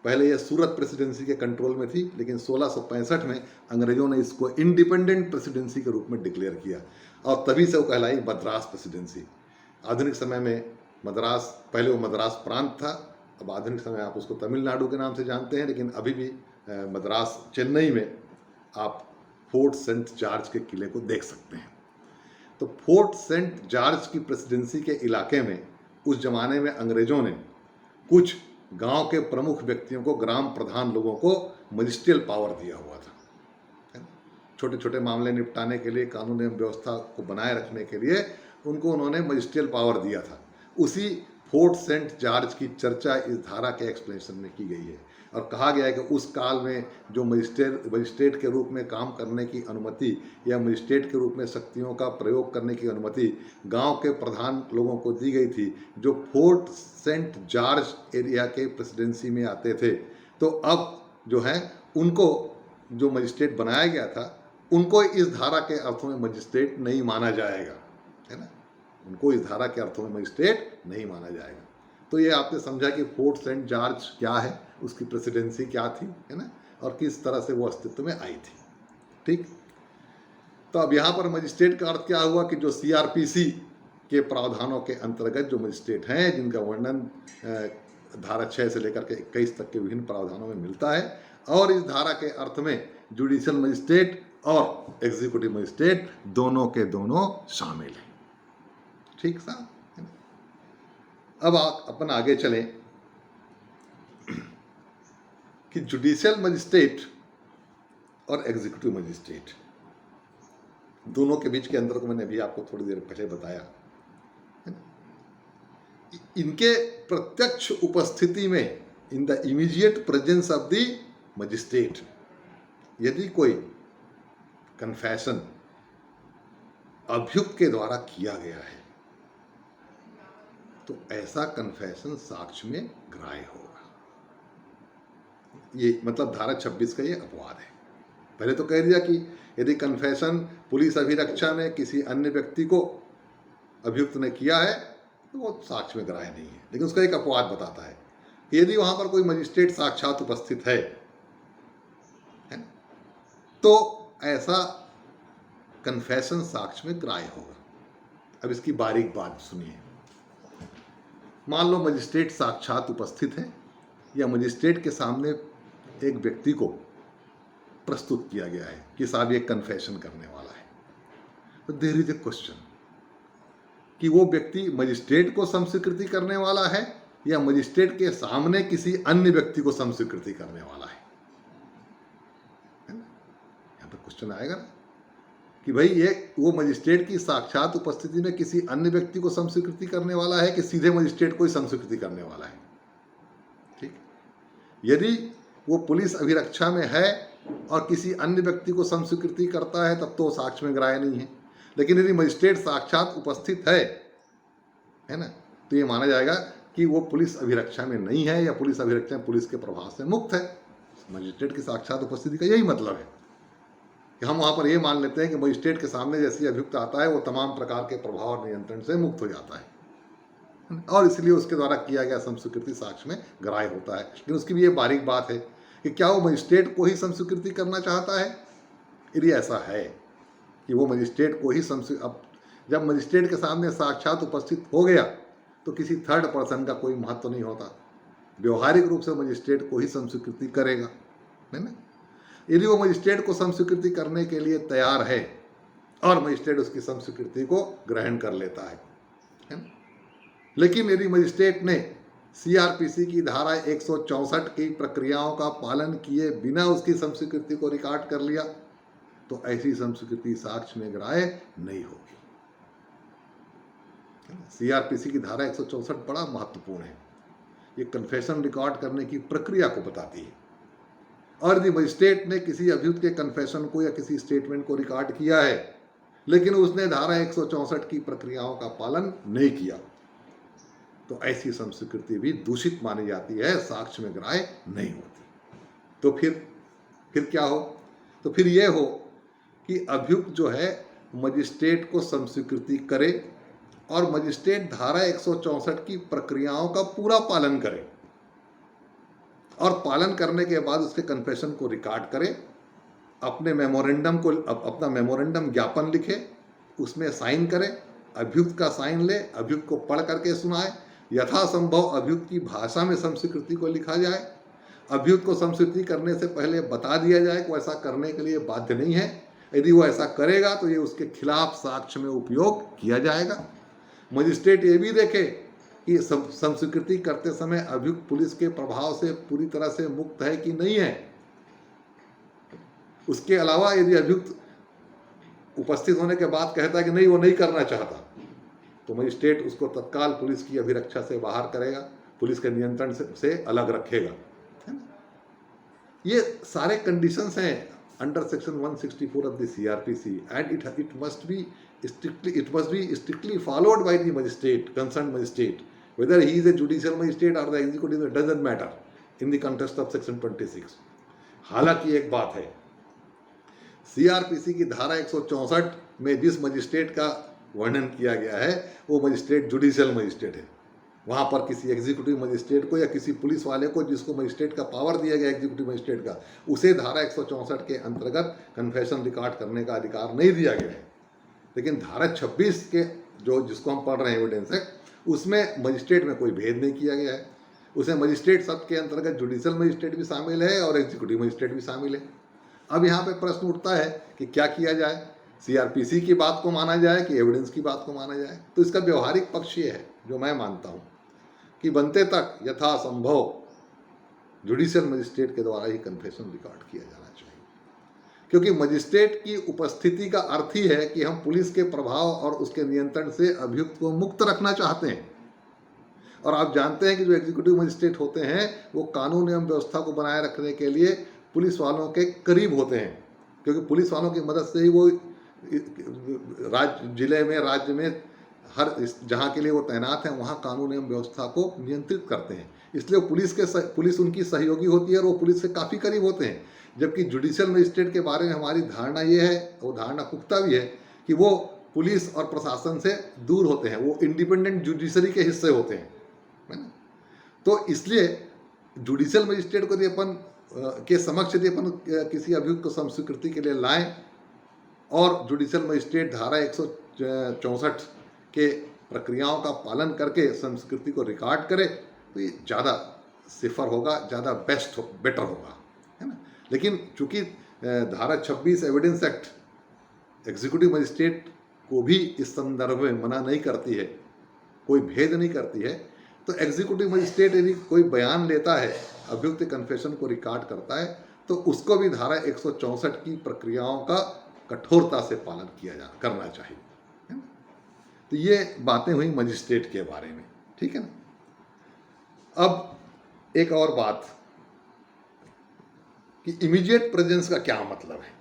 पहले यह सूरत प्रेसिडेंसी के कंट्रोल में थी, लेकिन 1665 में अंग्रेजों ने इसको इंडिपेंडेंट प्रेसिडेंसी के रूप में डिक्लेयर किया और तभी से वो कहलाई मद्रास प्रेसिडेंसी। आधुनिक समय में मद्रास, पहले वो मद्रास प्रांत था, अब आधुनिक समय आप उसको तमिलनाडु के नाम से जानते हैं, लेकिन अभी भी मद्रास, चेन्नई में आप फोर्ट सेंट जॉर्ज के किले को देख सकते हैं। तो फोर्ट सेंट जॉर्ज की प्रेसिडेंसी के इलाके में उस जमाने में अंग्रेजों ने कुछ गांव के प्रमुख व्यक्तियों को, ग्राम प्रधान लोगों को मजिस्ट्रियल पावर दिया हुआ था। छोटे छोटे मामले निपटाने के लिए, कानून एवं व्यवस्था को बनाए रखने के लिए उनको उन्होंने मजिस्ट्रियल पावर दिया था। उसी फोर्ट सेंट जॉर्ज की चर्चा इस धारा के एक्सप्लेनेशन में की गई है और कहा गया है कि उस काल में जो मजिस्ट्रेट के रूप में काम करने की अनुमति या मजिस्ट्रेट के रूप में शक्तियों का प्रयोग करने की अनुमति गांव के प्रधान लोगों को दी गई थी, जो फोर्ट सेंट जॉर्ज एरिया के प्रेसिडेंसी में आते थे। तो अब जो है उनको जो मजिस्ट्रेट बनाया गया था, उनको इस धारा के अर्थों में मजिस्ट्रेट नहीं माना जाएगा, है ना, उनको इस धारा के अर्थों में मजिस्ट्रेट नहीं माना जाएगा। तो ये आपने समझा कि फोर्ट सेंट जॉर्ज क्या है, उसकी प्रेसिडेंसी क्या थी, है ना, और किस तरह से वो अस्तित्व में आई थी। ठीक, तो अब यहाँ पर मजिस्ट्रेट का अर्थ क्या हुआ कि जो सीआरपीसी के प्रावधानों के अंतर्गत जो मजिस्ट्रेट हैं, जिनका वर्णन धारा 6 से लेकर के 21 तक के विभिन्न प्रावधानों में मिलता है, और इस धारा के अर्थ में जुडिशियल मजिस्ट्रेट और एग्जीक्यूटिव मजिस्ट्रेट दोनों के दोनों शामिल हैं। ठीक साहब, अब आप अपन आगे चलें कि जुडिशियल मजिस्ट्रेट और एग्जीक्यूटिव मजिस्ट्रेट दोनों के बीच के अंतर को मैंने अभी आपको थोड़ी देर पहले बताया। इनके प्रत्यक्ष उपस्थिति में, in the immediate presence of the magistrate यदि कोई कन्फेशन अभियुक्त के द्वारा किया गया है तो ऐसा कन्फेशन साक्ष्य में ग्राह्य होगा। ये मतलब धारा 26 का ये अपवाद है। पहले तो कह दिया कि यदि कन्फेशन पुलिस अभिरक्षा में किसी अन्य व्यक्ति को अभियुक्त ने किया है तो वो साक्ष्य में ग्राह्य नहीं है, लेकिन उसका एक अपवाद बताता है कि यदि वहां पर कोई मजिस्ट्रेट साक्षात उपस्थित है तो ऐसा कन्फेशन साक्ष्य में ग्राह्य होगा। अब इसकी बारीक बात सुनिए। मान लो मजिस्ट्रेट साक्षात उपस्थित है या मजिस्ट्रेट के सामने एक व्यक्ति को प्रस्तुत किया गया है कि साहब ये कन्फेशन करने वाला है, तो देयर इज ए क्वेश्चन कि वो व्यक्ति मजिस्ट्रेट को समस्वीकृति करने वाला है या मजिस्ट्रेट के सामने किसी अन्य व्यक्ति को समस्वीकृति करने वाला है ना? यहाँ पर क्वेश्चन आएगा ना कि भाई ये वो मजिस्ट्रेट की साक्षात उपस्थिति में किसी अन्य व्यक्ति को समस्वीकृति करने वाला है कि सीधे मजिस्ट्रेट को ही समस्वीकृति करने वाला है। ठीक, यदि वो पुलिस अभिरक्षा में है और किसी अन्य व्यक्ति को समस्वीकृति करता है तब तो साक्ष्य में ग्राह्य नहीं है, लेकिन यदि मजिस्ट्रेट साक्षात उपस्थित है ना, तो ये माना जाएगा कि वो पुलिस अभिरक्षा में नहीं है या पुलिस अभिरक्षा में पुलिस के प्रभाव से मुक्त है। मजिस्ट्रेट की साक्षात उपस्थिति का यही मतलब है कि हम वहाँ पर ये मान लेते हैं कि मजिस्ट्रेट के सामने जैसे अभियुक्त आता है वो तमाम प्रकार के प्रभाव और नियंत्रण से मुक्त हो जाता है और इसलिए उसके द्वारा किया गया समस्वीकृति साक्ष्य में ग्राह्य होता है। लेकिन उसकी भी ये बारीक बात है कि क्या वो मजिस्ट्रेट को ही समस्वीकृति करना चाहता है। यदि ऐसा है कि वो मजिस्ट्रेट को ही अब जब मजिस्ट्रेट के सामने साक्षात उपस्थित हो गया तो किसी थर्ड पर्सन का कोई महत्व नहीं होता, व्यवहारिक रूप से मजिस्ट्रेट को ही समस्वीकृति करेगा, है ना। यदि वो मजिस्ट्रेट को समस्वीकृति करने के लिए तैयार है और मजिस्ट्रेट उसकी समस्वीकृति को ग्रहण कर लेता है ना? लेकिन यदि मजिस्ट्रेट ने सीआरपीसी की धारा 164 की प्रक्रियाओं का पालन किए बिना उसकी समस्वीकृति को रिकॉर्ड कर लिया तो ऐसी समस्वीकृति साक्ष्य में ग्राह्य नहीं होगी। सीआरपीसी की धारा 164 बड़ा महत्वपूर्ण है, ये कन्फेशन रिकॉर्ड करने की प्रक्रिया को बताती है। और यदि मजिस्ट्रेट ने किसी अभियुक्त के कन्फेशन को या किसी स्टेटमेंट को रिकॉर्ड किया है लेकिन उसने धारा 164 की प्रक्रियाओं का पालन नहीं किया तो ऐसी समस्वीकृति भी दूषित मानी जाती है, साक्ष्य में ग्राह्य नहीं होती। तो फिर क्या हो, तो फिर यह हो कि अभियुक्त जो है मजिस्ट्रेट को समस्वीकृति करे और मजिस्ट्रेट धारा 164 की प्रक्रियाओं का पूरा पालन करे और पालन करने के बाद उसके कन्फेशन को रिकॉर्ड करे, अपने मेमोरेंडम को अपना मेमोरेंडम ज्ञापन लिखे, उसमें साइन करे, अभियुक्त का साइन ले, अभियुक्त को पढ़ करके सुनाए, यथासंभव अभियुक्त की भाषा में समस्वीकृति को लिखा जाए, अभियुक्त को समस्वीकृति करने से पहले बता दिया जाए कि वो ऐसा करने के लिए बाध्य नहीं है, यदि वो ऐसा करेगा तो ये उसके खिलाफ साक्ष्य में उपयोग किया जाएगा। मजिस्ट्रेट ये भी देखे कि समस्वीकृति करते समय अभियुक्त पुलिस के प्रभाव से पूरी तरह से मुक्त है कि नहीं है। उसके अलावा यदि अभियुक्त उपस्थित होने के बाद कहता है कि नहीं वो नहीं करना चाहता तो मजिस्ट्रेट उसको तत्काल पुलिस की अभिरक्षा से बाहर करेगा, पुलिस के नियंत्रण से अलग रखेगा, है ना। ये सारे कंडीशंस हैं under section 164 of the CrPC and it must be strictly followed by the magistrate, concerned magistrate, whether he is a judicial magistrate or the executive, it doesn't matter in the context of section 26। हालांकि एक बात है, CrPC की धारा 164 में जिस magistrate का वर्णन किया गया है वो मजिस्ट्रेट जुडिशियल मजिस्ट्रेट है। वहाँ पर किसी एग्जीक्यूटिव मजिस्ट्रेट को या किसी पुलिस वाले को जिसको मजिस्ट्रेट का पावर दिया गया एग्जीक्यूटिव मजिस्ट्रेट का, उसे धारा 164 के अंतर्गत कन्फेशन रिकॉर्ड करने का अधिकार नहीं दिया गया है। लेकिन धारा 26 के जिसको हम पढ़ रहे हैं एविडेंस है, उसमें मजिस्ट्रेट में कोई भेद नहीं किया गया है। उसमें मजिस्ट्रेट शब्द के अंतर्गत जुडिशियल मजिस्ट्रेट भी शामिल है और एग्जीक्यूटिव मजिस्ट्रेट भी शामिल है। अब यहाँ पे प्रश्न उठता है कि क्या किया जाए, सीआरपीसी की बात को माना जाए कि एविडेंस की बात को माना जाए। तो इसका व्यवहारिक पक्ष ये है जो मैं मानता हूँ कि बनते तक यथासंभव जुडिशियल मजिस्ट्रेट के द्वारा ही कन्फेशन रिकॉर्ड किया जाना चाहिए, क्योंकि मजिस्ट्रेट की उपस्थिति का अर्थ ही है कि हम पुलिस के प्रभाव और उसके नियंत्रण से अभियुक्त को मुक्त रखना चाहते हैं। और आप जानते हैं कि जो एग्जीक्यूटिव मजिस्ट्रेट होते हैं वो कानून एवं व्यवस्था को बनाए रखने के लिए पुलिस वालों के करीब होते हैं, क्योंकि पुलिस वालों की मदद से ही वो जिले में, राज्य में, हर जहाँ के लिए वो तैनात हैं वहाँ कानून एवं व्यवस्था को नियंत्रित करते हैं। इसलिए पुलिस उनकी सहयोगी होती है और वो पुलिस से काफ़ी करीब होते हैं। जबकि जुडिशियल मजिस्ट्रेट के बारे में हमारी धारणा ये है, वो धारणा पुख्ता भी है, कि वो पुलिस और प्रशासन से दूर होते हैं, वो इंडिपेंडेंट जुडिशरी के हिस्से होते हैं, है ना। तो इसलिए जुडिशियल मजिस्ट्रेट को यदि अपन के समक्ष यदि अपन किसी अभियुक्त को समस्वीकृति के लिए लाएं और जुडिशियल मजिस्ट्रेट धारा 164 के प्रक्रियाओं का पालन करके संस्कृति को रिकॉर्ड करे, तो ये ज़्यादा सिफर होगा, ज़्यादा बेटर होगा, है ना। लेकिन चूंकि धारा 26 एविडेंस एक्ट एग्जीक्यूटिव मजिस्ट्रेट को भी इस संदर्भ में मना नहीं करती है, कोई भेद नहीं करती है, तो एग्जीक्यूटिव मजिस्ट्रेट यदि कोई बयान लेता है, अभियुक्त कन्फेशन को रिकॉर्ड करता है, तो उसको भी धारा 164 की प्रक्रियाओं का कठोरता से पालन करना चाहिए, है ना। तो ये बातें हुई मजिस्ट्रेट के बारे में, ठीक है ना। अब एक और बात कि इमीडिएट प्रेजेंस का क्या मतलब है।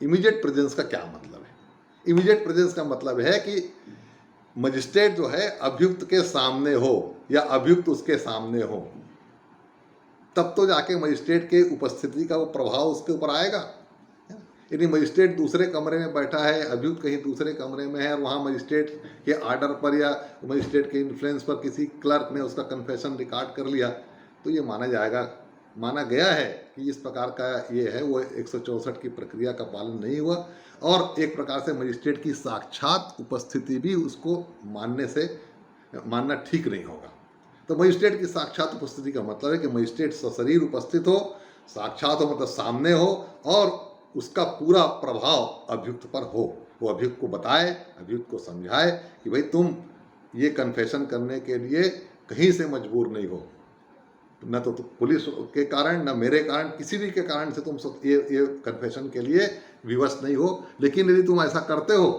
इमीडिएट प्रेजेंस का क्या मतलब है? इमीडिएट प्रेजेंस का मतलब है कि मजिस्ट्रेट जो है अभियुक्त के सामने हो या अभियुक्त उसके सामने हो, तब तो जाके मजिस्ट्रेट के उपस्थिति का वो प्रभाव उसके ऊपर आएगा। यदि मजिस्ट्रेट दूसरे कमरे में बैठा है, अभियुक्त कहीं दूसरे कमरे में है और वहाँ मजिस्ट्रेट के आर्डर पर या मजिस्ट्रेट के इन्फ्लुएंस पर किसी क्लर्क ने उसका कन्फेशन रिकॉर्ड कर लिया, तो ये माना गया है कि इस प्रकार का ये है, वो 164 की प्रक्रिया का पालन नहीं हुआ, और एक प्रकार से मजिस्ट्रेट की साक्षात उपस्थिति भी उसको मानना ठीक नहीं होगा। तो मजिस्ट्रेट की साक्षात उपस्थिति का मतलब है कि मजिस्ट्रेट सशरीर उपस्थित हो, साक्षात हो मतलब सामने हो, और उसका पूरा प्रभाव अभियुक्त पर हो। वो अभियुक्त को बताए, अभियुक्त को समझाए कि भाई तुम ये कन्फेशन करने के लिए कहीं से मजबूर नहीं हो, न तो पुलिस के कारण, न मेरे कारण, किसी भी के कारण से तुम ये कन्फेशन के लिए विवश नहीं हो, लेकिन यदि तुम ऐसा करते हो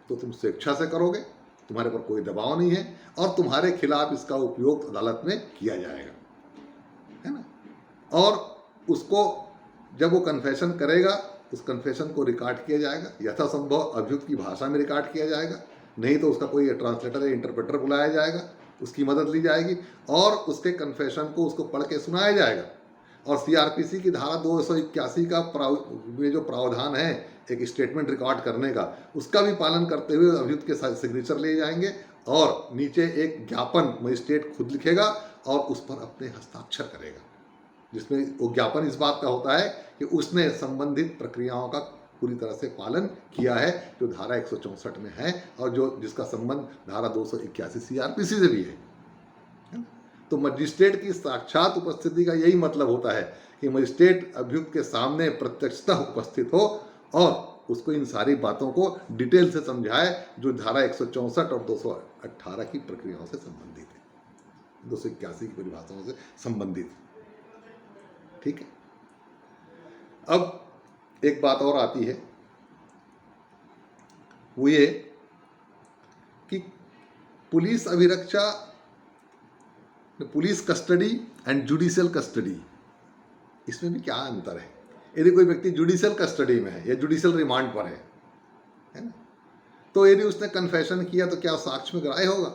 तो तुम स्वेच्छा से करोगे, तुम्हारे पर कोई दबाव नहीं है, और तुम्हारे खिलाफ इसका उपयोग अदालत में किया जाएगा, है ना। और उसको जब वो कन्फेशन करेगा, उस कन्फेशन को रिकॉर्ड किया जाएगा, यथासंभव अभियुक्त की भाषा में रिकॉर्ड किया जाएगा, नहीं तो उसका कोई ट्रांसलेटर या इंटरप्रेटर बुलाया जाएगा, उसकी मदद ली जाएगी और उसके कन्फेशन को उसको पढ़ के सुनाया जाएगा। और सीआरपीसी की धारा 281 का ये जो प्रावधान है एक स्टेटमेंट रिकॉर्ड करने का, उसका भी पालन करते हुए अभियुक्त के साथ सिग्नेचर ले जाएंगे, और नीचे एक ज्ञापन मजिस्ट्रेट खुद लिखेगा और उस पर अपने हस्ताक्षर करेगा, जिसमें वो ज्ञापन इस बात का होता है कि उसने संबंधित प्रक्रियाओं का पूरी तरह से पालन किया है, जो धारा 164 में है और जिसका संबंध धारा 281 सीआरपीसी से भी है। तो मजिस्ट्रेट की साक्षात उपस्थिति का यही मतलब होता है कि मजिस्ट्रेट अभियुक्त के सामने प्रत्यक्षतः उपस्थित हो और उसको इन सारी बातों को डिटेल से समझाए, जो धारा 164 और 218 की प्रक्रियाओं से संबंधित है, 281 की परिभाषाओं से संबंधित, ठीक है। अब एक बात और आती है, वो ये कि पुलिस अभिरक्षा, police custody and judicial custody, इसमें भी क्या अंतर है। यदि कोई व्यक्ति जुडिशियल कस्टडी में है या जुडिशियल रिमांड पर है ना, तो यदि उसने कन्फेशन किया तो क्या साक्ष्य में ग्राह्य होगा।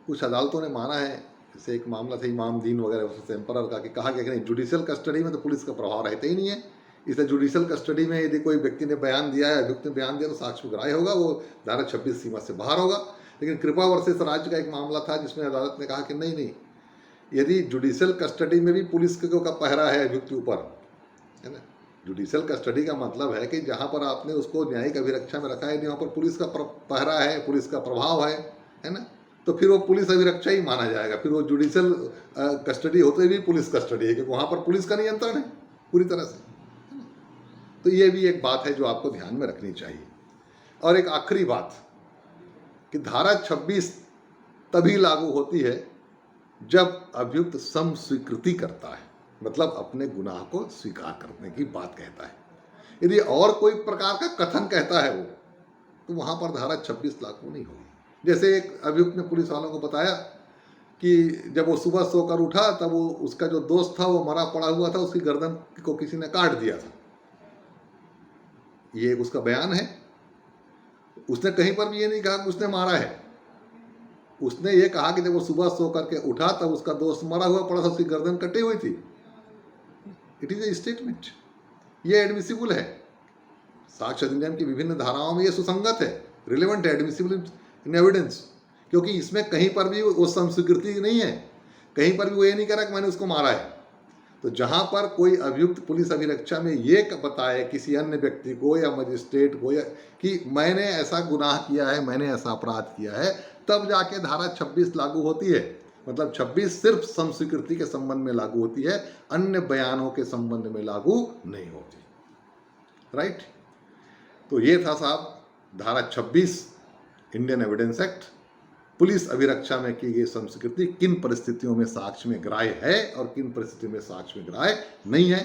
कुछ अदालतों ने माना है, जैसे एक मामला था इमाम दीन वगैरह एम्परर का, कि कहा गया कि नहीं, जुडिशियल कस्टडी में तो पुलिस का प्रभाव रहता ही नहीं है, इसलिए जुडिशियल कस्टडी में यदि कोई व्यक्ति ने बयान दिया है, अभियुक्त ने बयान दिया, तो साक्ष्य ग्राह्य होगा, वो धारा 26 सीमा से बाहर होगा। लेकिन कृपा वर्सेस राज्य का एक मामला था जिसमें अदालत ने कहा कि नहीं, यदि जुडिशियल कस्टडी में भी पुलिस का पहरा है अभियुक्त के ऊपर, है ना। जुडिशियल कस्टडी का मतलब है कि जहाँ पर आपने उसको न्यायिक अभिरक्षा में रखा है, वहाँ पर पुलिस का पहरा है, पुलिस का प्रभाव है ना, तो फिर वो पुलिस अभिरक्षा ही माना जाएगा। फिर वो जुडिशियल कस्टडी होते भी पुलिस कस्टडी है, क्योंकि वहाँ पर पुलिस का नियंत्रण है पूरी तरह से, है ना। तो ये भी एक बात है जो आपको ध्यान में रखनी चाहिए। और एक आखिरी बात कि धारा 26 तभी लागू होती है जब अभियुक्त समस्वीकृति करता है, मतलब अपने गुनाह को स्वीकार करने की बात कहता है। यदि और कोई प्रकार का कथन कहता है वो, तो वहाँ पर धारा 26 लागू नहीं होगी। जैसे एक अभियुक्त ने पुलिस वालों को बताया कि जब वो सुबह सोकर उठा तब वो उसका जो दोस्त था वो मरा पड़ा हुआ था, उसकी गर्दन को किसी ने काट दिया था। ये एक उसका बयान है। उसने कहीं पर भी ये नहीं कहा कि उसने मारा है। उसने ये कहा कि जब वो सुबह सो करके उठा तब उसका दोस्त मरा हुआ पड़ा था, उसकी गर्दन कटी हुई थी। इट इज ए स्टेटमेंट, ये एडमिसिबल है। साक्ष्य अधिनियम की विभिन्न धाराओं में ये सुसंगत है, रिलेवेंट है, एडमिसिबल इन एविडेंस, क्योंकि इसमें कहीं पर भी वो संस्वीकृति नहीं है, कहीं पर भी वो ये नहीं कह रहा कि मैंने उसको मारा है। तो जहां पर कोई अभियुक्त पुलिस अभिरक्षा में ये बताए किसी अन्य व्यक्ति को या मजिस्ट्रेट को या कि मैंने ऐसा गुनाह किया है, मैंने ऐसा अपराध किया है, तब जाके धारा 26 लागू होती है। मतलब 26 सिर्फ संस्वीकृति के संबंध में लागू होती है, अन्य बयानों के संबंध में लागू नहीं होती। राइट। तो ये था साहब धारा 26 इंडियन एविडेंस एक्ट, पुलिस अभिरक्षा में की गई संस्कृति किन परिस्थितियों में साक्ष्य में ग्राह्य है और किन परिस्थितियों में साक्ष्य में ग्राह्य नहीं है।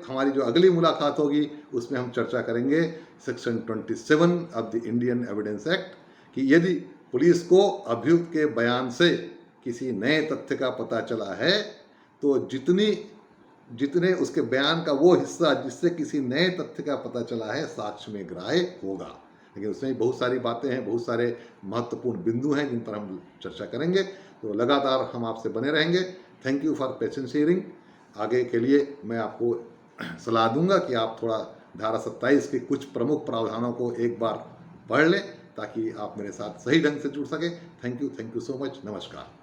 हमारी जो अगली मुलाकात होगी उसमें हम चर्चा करेंगे section 27 of the Indian evidence act कि यदि पुलिस को अभियुक्त के बयान से किसी नए तथ्य का पता चला है तो जितने उसके बयान का वो हिस्सा जिससे किसी नए तथ्य का पता चला है साक्ष्य में ग्राह्य होगा। लेकिन उसमें बहुत सारी बातें हैं, बहुत सारे महत्वपूर्ण बिंदु हैं जिन पर हम चर्चा करेंगे। तो लगातार हम आपसे बने रहेंगे। Thank you for patience hearing. आगे के लिए मैं आपको सलाह दूंगा कि आप थोड़ा धारा 27 के कुछ प्रमुख प्रावधानों को एक बार पढ़ लें ताकि आप मेरे साथ सही ढंग से जुड़ सके। Thank you so much. नमस्कार।